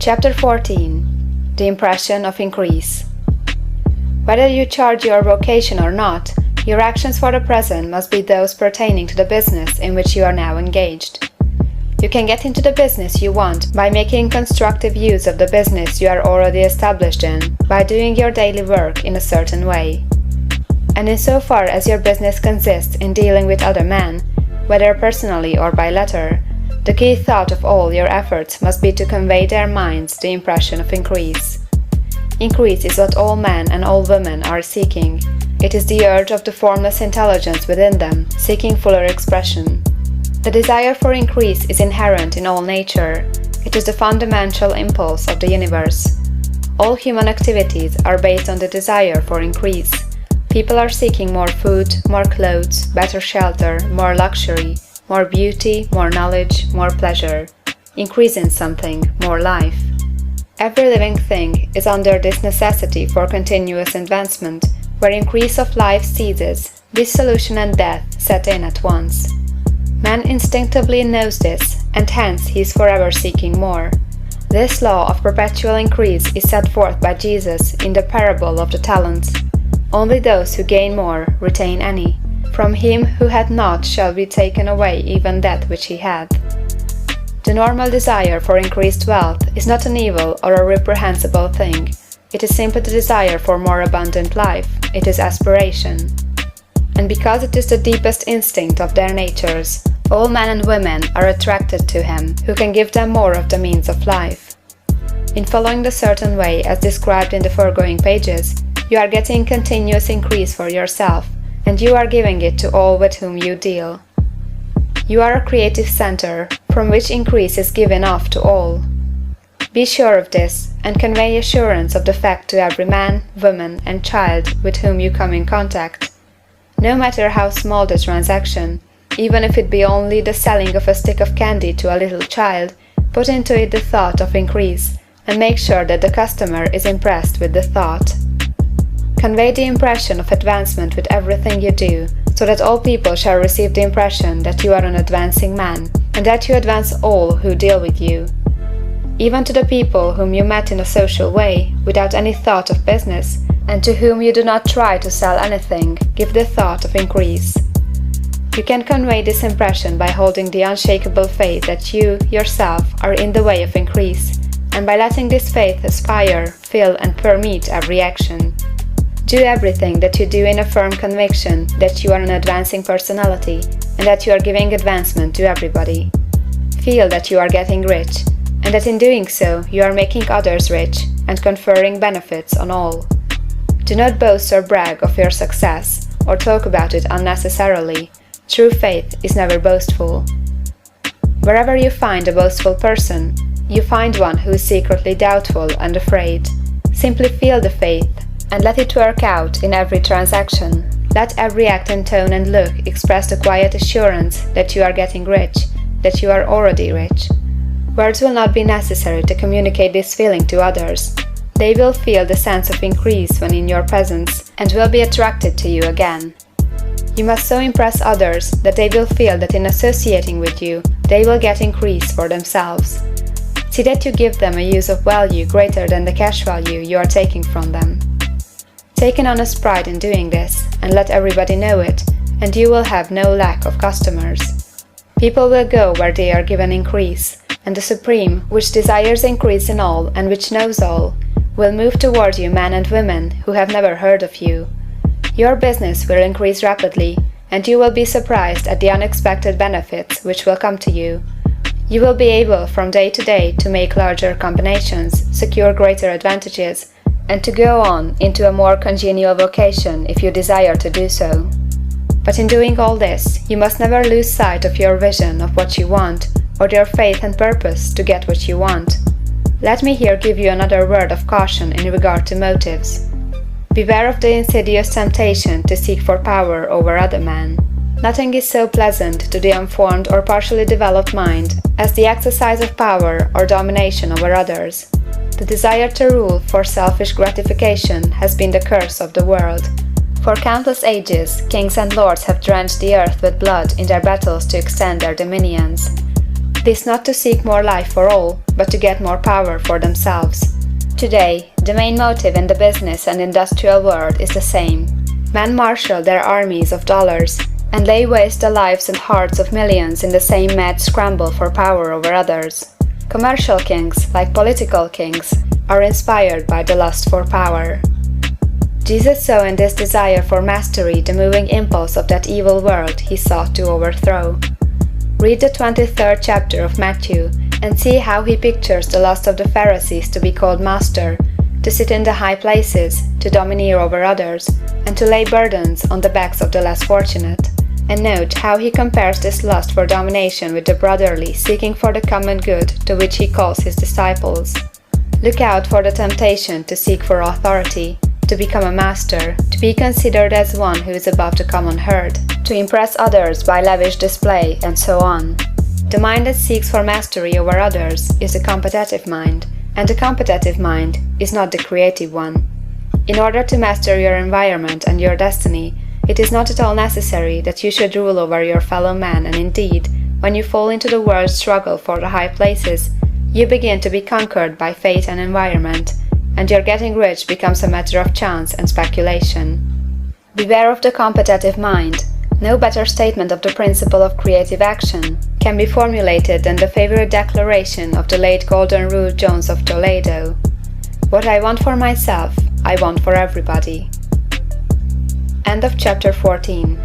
Chapter 14. The Impression of Increase. Whether you charge your vocation or not, your actions for the present must be those pertaining to the business in which you are now engaged. You can get into the business you want by making constructive use of the business you are already established in, by doing your daily work in a certain way. And insofar as your business consists in dealing with other men, whether personally or by letter, the key thought of all your efforts must be to convey their minds the impression of increase. Increase is what all men and all women are seeking. It is the urge of the formless intelligence within them, seeking fuller expression. The desire for increase is inherent in all nature. It is the fundamental impulse of the universe. All human activities are based on the desire for increase. People are seeking more food, more clothes, better shelter, more luxury, more beauty, more knowledge, more pleasure. Increase in something, more life. Every living thing is under this necessity for continuous advancement. Where increase of life ceases, dissolution and death set in at once. Man instinctively knows this, and hence he is forever seeking more. This law of perpetual increase is set forth by Jesus in the parable of the talents. Only those who gain more retain any. From him who had not shall be taken away even that which he had. The normal desire for increased wealth is not an evil or a reprehensible thing. It is simply the desire for more abundant life. It is aspiration. And because it is the deepest instinct of their natures, all men and women are attracted to him who can give them more of the means of life. In following the certain way as described in the foregoing pages, you are getting continuous increase for yourself, and you are giving it to all with whom you deal. You are a creative center, from which increase is given off to all. Be sure of this, and convey assurance of the fact to every man, woman, and child with whom you come in contact. No matter how small the transaction, even if it be only the selling of a stick of candy to a little child, put into it the thought of increase, and make sure that the customer is impressed with the thought. Convey the impression of advancement with everything you do, so that all people shall receive the impression that you are an advancing man, and that you advance all who deal with you. Even to the people whom you met in a social way, without any thought of business, and to whom you do not try to sell anything, give the thought of increase. You can convey this impression by holding the unshakable faith that you, yourself, are in the way of increase, and by letting this faith aspire, fill, and permeate every action. Do everything that you do in a firm conviction that you are an advancing personality, and that you are giving advancement to everybody. Feel that you are getting rich, and that in doing so you are making others rich, and conferring benefits on all. Do not boast or brag of your success, or talk about it unnecessarily. True faith is never boastful. Wherever you find a boastful person, you find one who is secretly doubtful and afraid. Simply feel the faith, and let it work out in every transaction. Let every act and tone and look express the quiet assurance that you are getting rich, that you are already rich. Words will not be necessary to communicate this feeling to others. They will feel the sense of increase when in your presence, and will be attracted to you again. You must so impress others that they will feel that in associating with you, they will get increase for themselves. See that you give them a use of value greater than the cash value you are taking from them. Take an honest pride in doing this, and let everybody know it, and you will have no lack of customers. People will go where they are given increase, and the Supreme, which desires increase in all and which knows all, will move toward you men and women who have never heard of you. Your business will increase rapidly, and you will be surprised at the unexpected benefits which will come to you. You will be able from day to day to make larger combinations, secure greater advantages, and to go on into a more congenial vocation if you desire to do so. But in doing all this, you must never lose sight of your vision of what you want, or your faith and purpose to get what you want. Let me here give you another word of caution in regard to motives. Beware of the insidious temptation to seek for power over other men. Nothing is so pleasant to the unformed or partially developed mind as the exercise of power or domination over others. The desire to rule for selfish gratification has been the curse of the world. For countless ages, kings and lords have drenched the earth with blood in their battles to extend their dominions. This not to seek more life for all, but to get more power for themselves. Today, the main motive in the business and industrial world is the same. Men marshal their armies of dollars and lay waste the lives and hearts of millions in the same mad scramble for power over others. Commercial kings, like political kings, are inspired by the lust for power. Jesus saw in this desire for mastery the moving impulse of that evil world he sought to overthrow. Read the 23rd chapter of Matthew and see how he pictures the lust of the Pharisees to be called master, to sit in the high places, to domineer over others, and to lay burdens on the backs of the less fortunate. And note how he compares this lust for domination with the brotherly seeking for the common good to which he calls his disciples. Look out for the temptation to seek for authority, to become a master, to be considered as one who is above the common herd, to impress others by lavish display, and so on. The mind that seeks for mastery over others is the competitive mind, and the competitive mind is not the creative one. In order to master your environment and your destiny, it is not at all necessary that you should rule over your fellow man, and indeed, when you fall into the world's struggle for the high places, you begin to be conquered by fate and environment, and your getting rich becomes a matter of chance and speculation. Beware of the competitive mind. No better statement of the principle of creative action can be formulated than the favorite declaration of the late Golden Rule Jones of Toledo: "What I want for myself, I want for everybody." End of chapter 14.